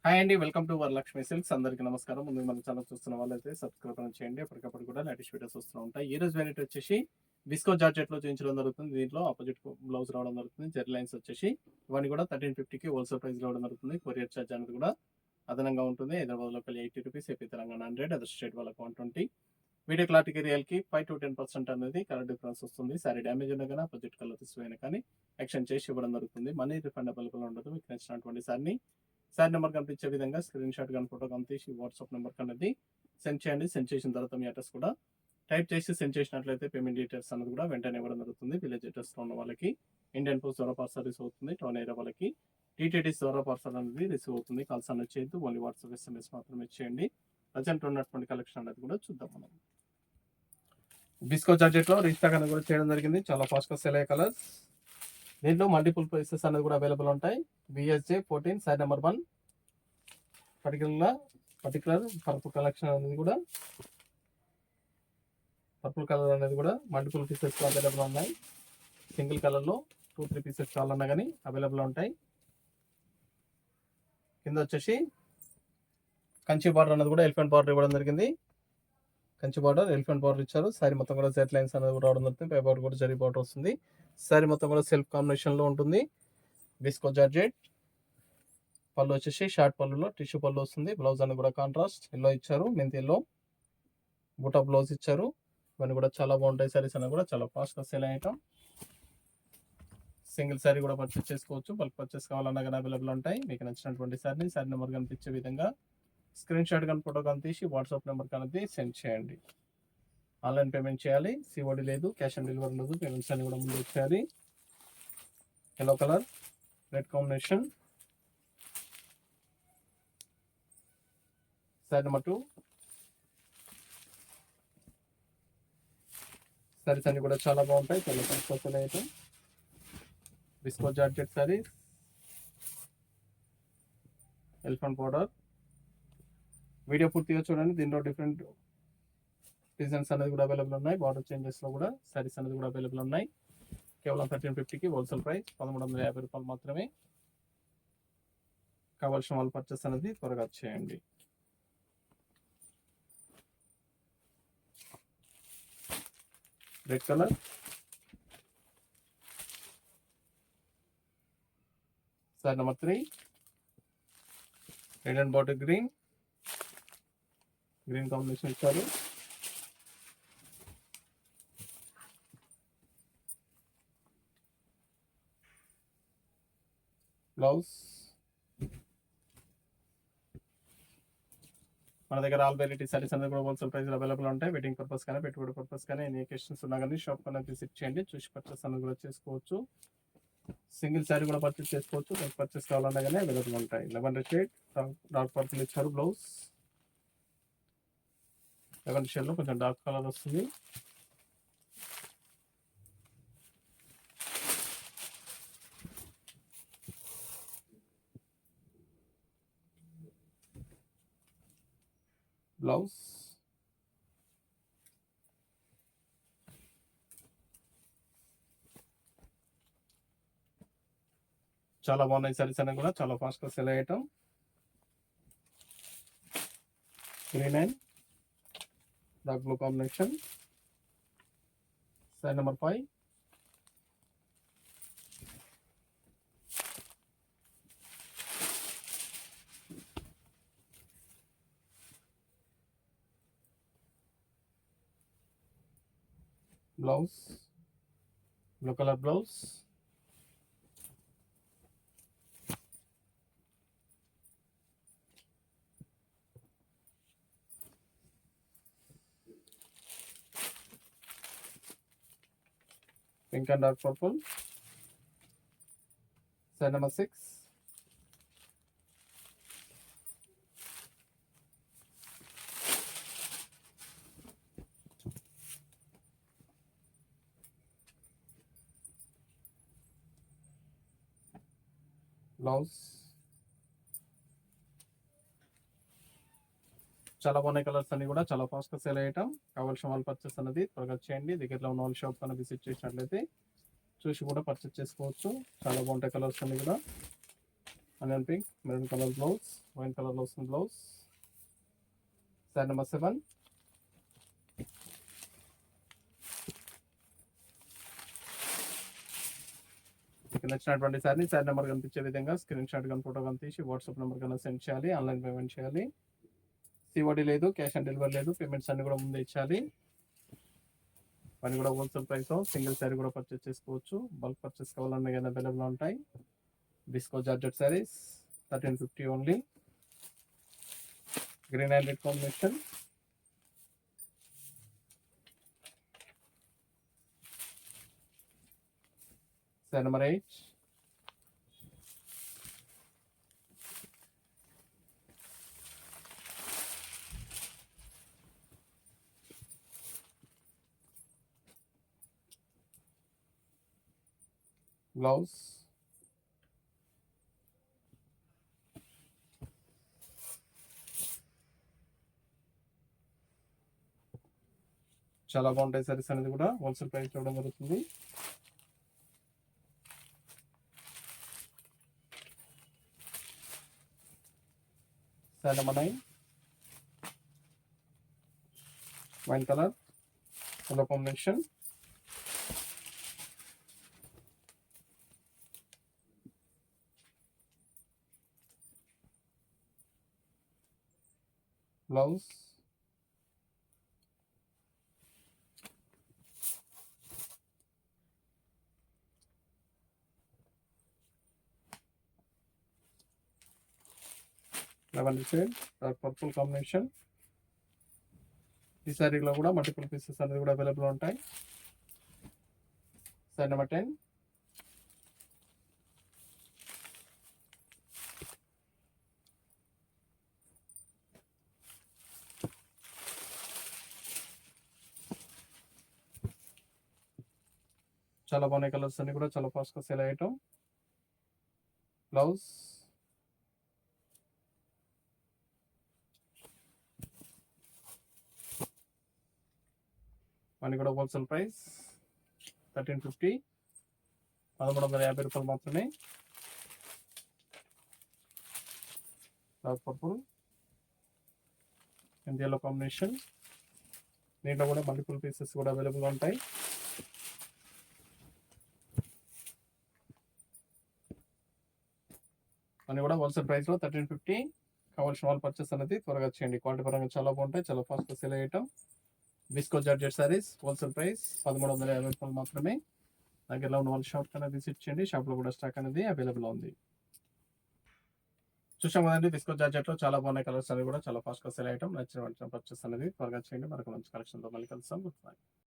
Hi అండి. Welcome to Varalakshmi silks. అందరికీ నమస్కారం. ముందుగా మన ఛానల్ చూస్తున్న వాళ్ళైతే సబ్స్క్రైబ్ చేయండి. ఎప్పటికప్పుడు కూడా లేటెస్ట్ వీడియోస్ వస్తూ ఉంటాయి. ఈ రోజు వెరైటీ వచ్చేసి విస్కో జార్జెట్లో చూపించడం జరుగుతుంది. దీంట్లో ఆపోజిట్ బ్లౌజ్ రావడం జరుగుతుంది. జెడ్ లైన్స్ వచ్చేసి ఇవన్నీ కూడా 1350కి హోల్సేల్ ప్రైస్ రావడం జరుగుతుంది. కొరియర్ ఛార్జ్ అనేది కూడా అదనంగా ఉంటుంది. Hyderabad local 80 rupees, AP Telangana 100, other state వాళ్ళకి 120. వీడియో క్లారిటీకి రియల్కి 5 to 10% అనేది కలర్ డిఫరెన్స్ వస్తుంది. సారీ డ్యామేజ్ ఉన్నా కానీ ఆపోజిట్ కలర్ తీసుకుపోయినా కానీ ఎక్స్చేంజ్ చేసి ఇవ్వడం జరుగుతుంది. మనీ రిఫండ్ అవైలబుల్ ఉండదు. మీకు నచ్చినటువంటి సారీ నెంబర్ కనిపించే విధంగా స్క్రీన్ షాట్ కానీ ఫోటో కానీ తీసి వాట్సాప్ నెంబర్ అనేది సెండ్ చేయండి. సెండ్ చేసిన తర్వాత మీ అడ్రస్ కూడా టైప్ చేసి సెండ్ చేసినట్లయితే పేమెంట్ డీటెయిల్స్ అనేది కూడా వెంటనే ఇవ్వడం జరుగుతుంది. విలేజ్ అడ్రస్లో ఉన్న వాళ్ళకి ఇండియన్ పోస్ట్ ద్వారా పార్సల్ రిసీవ్ అవుతుంది. టౌన్ ఏరియా వాళ్ళకి టీటీడీస్ ద్వారా పార్సల్ అనేది రిసీవ్ అవుతుంది. కాల్స్ అనేది చేయొద్దు, ఓన్లీ వాట్సాప్ SMS మాత్రమే చేయండి. ప్రజెంట్ ఉన్నటువంటి కలెక్షన్ అనేది కూడా చూద్దాం మనం. బిస్కో జార్జెట్లో రీస్టాక్ అనేది కూడా చేయడం జరిగింది. చాలా ఫాస్ట్గా సెల్ అయ్యే కలర్స్. దీంట్లో మల్టిపుల్ ప్రైసెస్ అనేది కూడా అవైలబుల్ ఉంటాయి. BSJ 14 side number 1 particular purple collection అనేది కూడా పర్పుల్ కలర్ అనేది కూడా మల్టిపుల్ పీసెస్ అవైలబుల్ ఉన్నాయి. సింగిల్ కలర్లో 2-3 పీసెస్ కావాలన్నా కానీ అవైలబుల్ ఉంటాయి. కింద వచ్చేసి కంచి బార్డర్ అనేది కూడా ఎలిఫెంట్ బార్డర్ ఇవ్వడం జరిగింది. కంచి బార్డర్ ఎలిఫెంట్ బార్డర్ ఇచ్చారు. సారీ మొత్తం కూడా జెడ్ లైన్స్ అనేది కూడా రావడం జరుగుతుంది. పై బార్డర్ కూడా జరీ బార్డర్ వస్తుంది. సారీ మొత్తం కూడా సెల్ఫ్ కాంబినేషన్లో ఉంటుంది. బిస్కో జార్జెట్. పళ్ళు వచ్చేసి షార్ట్ పళ్ళులో టిష్యూ పళ్ళు వస్తుంది. బ్లౌజ్ అనేది కూడా కాంట్రాస్ట్ ఎల్లో ఇచ్చారు. మెంతి ఎల్లో బూటా బ్లౌజ్ ఇచ్చారు. ఇవన్నీ కూడా చాలా బాగుంటాయి. సారీస్ అనేది కూడా చాలా ఫాస్ట్గా సేల్ అయ్యాం. సింగిల్ సారీ కూడా పర్చేస్ చేసుకోవచ్చు. బల్క్ పర్చేస్ కావాలన్నా కానీ అవైలబుల్ ఉంటాయి. మీకు నచ్చినటువంటి సారీ నెంబర్ కనిపించే విధంగా స్క్రీన్ షాట్ కానీ ఫోటో కానీ తీసి వాట్సాప్ నెంబర్ అనేది సెండ్ చేయండి. ఆన్లైన్ పేమెంట్ చేయాలి. COD లేదు, క్యాష్ ఆన్ డెలివరీ లేదు. పేమెంట్స్ అన్ని కూడా ముందు వచ్చేయాలి. Yellow colour red combination. Sari number 2. Saris అన్ని కూడా చాలా బాగుంటాయి. చాలా ఫాస్ట్గా అయితే బిస్కో georgette sari elephant powder. Video పూర్తిగా చూడండి. దీంట్లో డిఫరెంట్ డిజైన్స్ అనేది కూడా అవైలబుల్ ఉన్నాయి. బార్డర్ చేంజెస్లో కూడా సారీస్ అనేది కూడా అవైలబుల్ ఉన్నాయి. కేవలం 1350కి హోల్సేల్ ప్రైస్ 1350 రూపాయలు మాత్రమే. కావాల్సిన వాళ్ళు పర్చేస్ అనేది త్వరగా చేయండి. Red colour. Sorry number 3 red and bottle green combination ఇచ్చారు. బ్లౌజ్. మన దగ్గర ఆల్ వెరైటీ సారీస్ అనేది కూడా హోల్సేల్ ప్రైస్ అవైలబుల్ ఉంటాయి. వెడ్డింగ్ పర్పస్ కానీ పెట్టుబడి పర్పస్ కానీ ఎన్ని క్వశ్చన్స్ ఉన్నా కానీ షాప్ అనేది విజిట్ చేయండి. చూసి పర్చేస్ అనేది కూడా చేసుకోవచ్చు. సింగిల్ సారీ కూడా పర్చేస్ చేసుకోవచ్చు. మీకు పర్చేస్ కావాలన్నా కానీ అవైలబుల్ ఉంటాయి. 11 షేడ్ డార్క్ పర్పుల్ ఇచ్చారు. బ్లౌజ్ 11 షేడ్లో కొంచెం డార్క్ కలర్ వస్తుంది. బ్లౌజ్ చాలా బాగున్నాయి. సారీస్ అనేవి కూడా చాలా ఫాస్ట్గా సెల్ అయ్యటం. Green and dark blue combination. Sari number 5 blouse blue colour blouse. Pink and dark purple. Sari number 6 blouse. చాలా బాగున్నాయి. కలర్స్ అన్ని కూడా చాలా ఫాస్ట్గా సేల్ అయ్యటం. కావాల్సిన వాళ్ళు పర్చేస్ అనేది త్వరగా చేయండి. దగ్గరలో ఉన్న వాళ్ళ షాప్ అనేది విజిట్ చేసినట్లయితే చూసి కూడా పర్చేస్ చేసుకోవచ్చు. చాలా బాగుంటాయి కలర్స్ అన్ని కూడా. Onion pink, maroon colour blouse, wine కలర్లో వస్తుంది బ్లౌజ్. శారీ నెంబర్ 7. మీకు నచ్చినటువంటి శారీ నెంబర్ కనిపించే విధంగా స్క్రీన్ షాట్ కానీ ఫోటో కానీ తీసి వాట్సాప్ నెంబర్ కన్నా సెండ్ చేయాలి. ఆన్లైన్ పేమెంట్ చేయాలి. సిఓడి లేదు, క్యాష్ ఆన్ డెలివరీ లేదు. పేమెంట్స్ అన్ని కూడా ముందే ఇచ్చాలి. పని కూడా హోల్సేల్ ప్రైస్, సింగిల్ శారీ కూడా పర్చేస్ చేసుకోవచ్చు. బల్క్ పర్చేస్ కావాలన్నా కానీ అవైలబుల్ ఉంటాయి. Visco georgette saris 1350 only. Green and red combination. Sari number 8. Blouse, చాలా బాగుంటాయి సారీస్ అనేది కూడా హోల్సేల్ ప్రైస్ చూడడం జరుగుతుంది. Sari number 9. Wine colour colour combination. Blouse, lavender shade purple combination. ఈ శారీలో కూడా మల్టిపుల్ పీసెస్ అనేది కూడా అవైలబుల్ ఉంటాయి. శారీ నెంబర్ 10. చాలా బాగున్నాయి కలర్స్ అన్ని కూడా చాలా ఫాస్ట్గా సేల్ అయ్యటం. బ్లౌజ్, అన్ని కూడా హోల్సేల్ ప్రైస్ 1350, 1350 రూపాయలు మాత్రమే. Dark purple and yellow combination. దీంట్లో కూడా మల్టిపుల్ పీసెస్ కూడా అవైలబుల్ ఉంటాయి. అన్ని కూడా హోల్సేల్ ప్రైస్లో 1350. కావాల్సిన వాళ్ళు పర్చేస్ అనేది త్వరగా చేయండి. క్వాలిటీ పరంగా చాలా బాగుంటాయి, చాలా ఫాస్ట్గా సేల్ అయ్యటం. Viscose georgette saris wholesale price 1350 రూపాయలు మాత్రమే. దగ్గరలో ఉన్న వాళ్ళ షాప్ కన్నా విజిట్ చేయండి. షాప్లో కూడా స్టాక్ అనేది అవైలబుల్ ఉంది. చూసాం కదండి, విస్కో జార్జెట్లో చాలా బాగున్నాయి కలర్స్ అనేది కూడా చాలా ఫాస్ట్గా సేల్ అయ్యటం. నచ్చిన పర్చేస్ అనేది త్వరగా చేయండి. మరొక మంచి కలెక్షన్తో మళ్ళీ కలుస్తాం. Good bye.